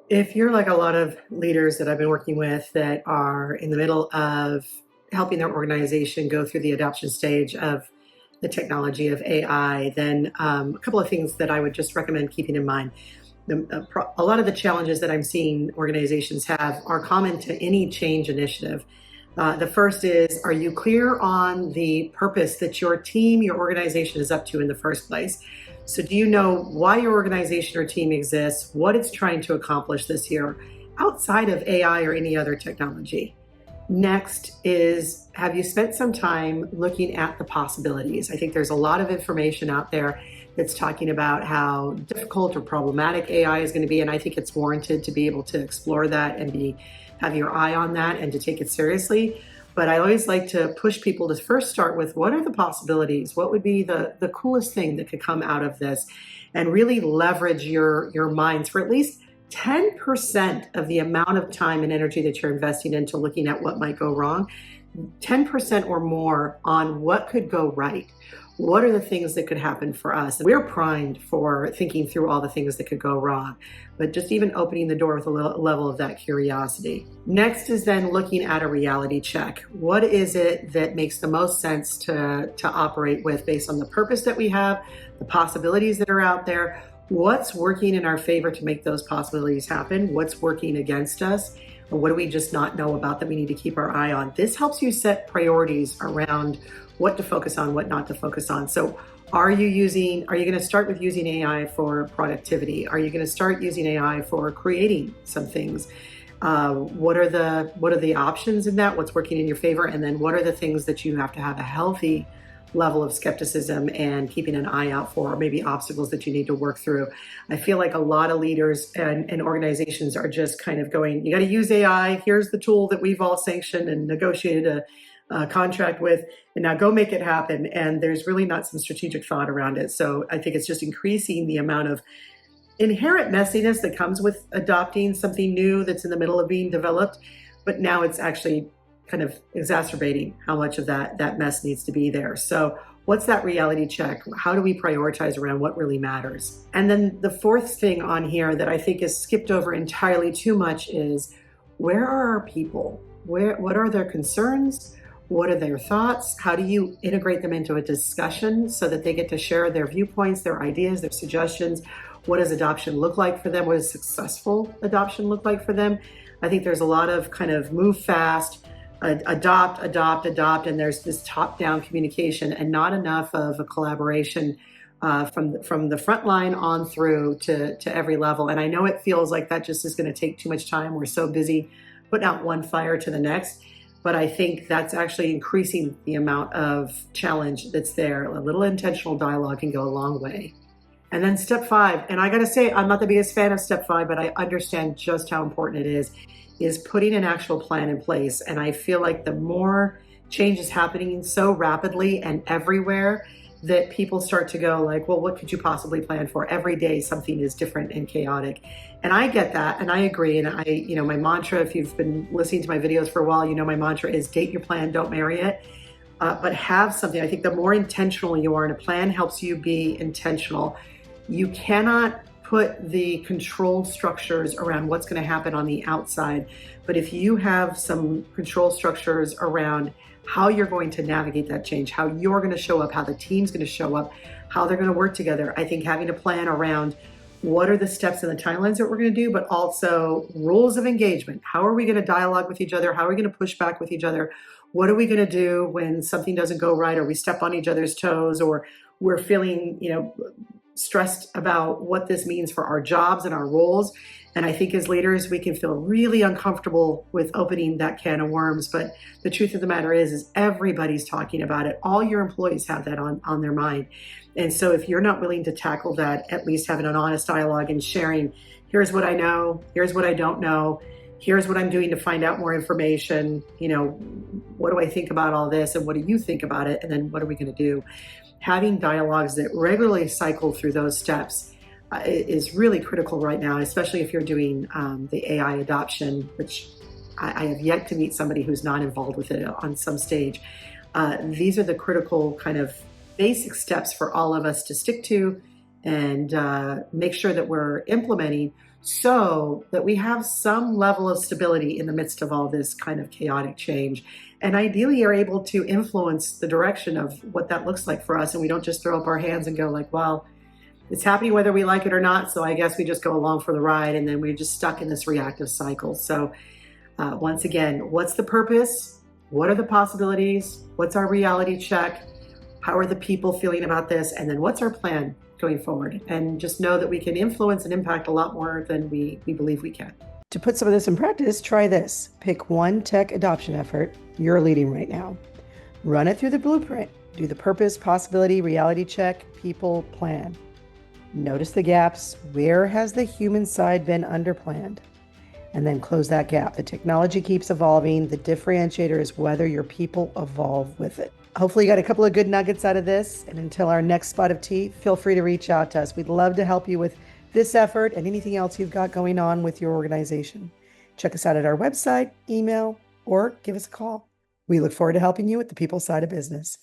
If you're like a lot of leaders that I've been working with that are in the middle of helping their organization go through the adoption stage of the technology of AI, then a couple of things that I would just recommend keeping in mind. A lot of the challenges that I'm seeing organizations have are common to any change initiative. The first is, are you clear on the purpose that your team, your organization is up to in the first place? So, do you know why your organization or team exists, what it's trying to accomplish this year outside of AI or any other technology? Next is, have you spent some time looking at the possibilities? I think there's a lot of information out there that's talking about how difficult or problematic AI is going to be, and I think it's warranted to be able to explore that and have your eye on that and to take it seriously. But I always like to push people to first start with, what are the possibilities? What would be the coolest thing that could come out of this? And really leverage your minds for at least 10% of the amount of time and energy that you're investing into looking at what might go wrong, 10% or more on what could go right. What are the things that could happen for us? We're primed for thinking through all the things that could go wrong, but just even opening the door with a level of that curiosity. Next is then looking at a reality check. What is it that makes the most sense to operate with based on the purpose that we have, the possibilities that are out there? What's working in our favor to make those possibilities happen? What's working against us? Or what do we just not know about that we need to keep our eye on? This helps you set priorities around what to focus on, what not to focus on. So are you going to start with using AI for productivity? Are you going to start using AI for creating some things? What are the options in that? What's working in your favor? And then what are the things that you have to have a healthy level of skepticism and keeping an eye out for, or maybe obstacles that you need to work through? I feel like a lot of leaders and organizations are just kind of going, you got to use AI. Here's the tool that we've all sanctioned and negotiated a contract with, and now go make it happen. And there's really not some strategic thought around it. So I think it's just increasing the amount of inherent messiness that comes with adopting something new that's in the middle of being developed. But now it's actually kind of exacerbating how much of that mess needs to be there. So what's that reality check? How do we prioritize around what really matters? And then the fourth thing on here that I think is skipped over entirely too much is, where are our people? What are their concerns? What are their thoughts? How do you integrate them into a discussion so that they get to share their viewpoints, their ideas, their suggestions? What does adoption look like for them? What does successful adoption look like for them? I think there's a lot of kind of move fast, adopt, and there's this top-down communication and not enough of a collaboration from the front line on through to every level. And I know it feels like that just is going to take too much time. We're so busy putting out one fire to the next. But I think that's actually increasing the amount of challenge that's there. A little intentional dialogue can go a long way. And then step 5, and I got to say, I'm not the biggest fan of step 5, but I understand just how important it is putting an actual plan in place. And I feel like the more change is happening so rapidly and everywhere, that people start to go like, well, what could you possibly plan for? Every day something is different and chaotic. And I get that, and I agree. And my mantra, if you've been listening to my videos for a while, my mantra is date your plan, don't marry it. But have something. I think the more intentional you are, and a plan helps you be intentional. You cannot put the control structures around what's going to happen on the outside. But if you have some control structures around how you're going to navigate that change, how you're going to show up, how the team's going to show up, how they're going to work together, I think having a plan around what are the steps and the timelines that we're going to do, but also rules of engagement. How are we going to dialogue with each other? How are we going to push back with each other? What are we going to do when something doesn't go right, or we step on each other's toes, or we're feeling, stressed about what this means for our jobs and our roles? And I think as leaders, we can feel really uncomfortable with opening that can of worms. But the truth of the matter is everybody's talking about it. All your employees have that on their mind. And so if you're not willing to tackle that, at least having an honest dialogue and sharing, here's what I know, here's what I don't know, here's what I'm doing to find out more information, what do I think about all this, and what do you think about it, and then what are we going to do? Having dialogues that regularly cycle through those steps is really critical right now, especially if you're doing the AI adoption, which I have yet to meet somebody who's not involved with it on some stage. These are the critical kind of basic steps for all of us to stick to and make sure that we're implementing so that we have some level of stability in the midst of all this kind of chaotic change. And ideally are able to influence the direction of what that looks like for us. And we don't just throw up our hands and go like, well, it's happening whether we like it or not. So I guess we just go along for the ride. And then we're just stuck in this reactive cycle. So once again, what's the purpose? What are the possibilities? What's our reality check? How are the people feeling about this? And then what's our plan going forward? And just know that we can influence and impact a lot more than we believe we can. To put some of this in practice, try this. Pick one tech adoption effort you're leading right now. Run it through the blueprint. Do the purpose, possibility, reality check, people, plan. Notice the gaps. Where has the human side been underplanned? And then close that gap. The technology keeps evolving. The differentiator is whether your people evolve with it. Hopefully you got a couple of good nuggets out of this. And until our next spot of tea, feel free to reach out to us. We'd love to help you with this effort and anything else you've got going on with your organization. Check us out at our website, email, or give us a call. We look forward to helping you with the people side of business.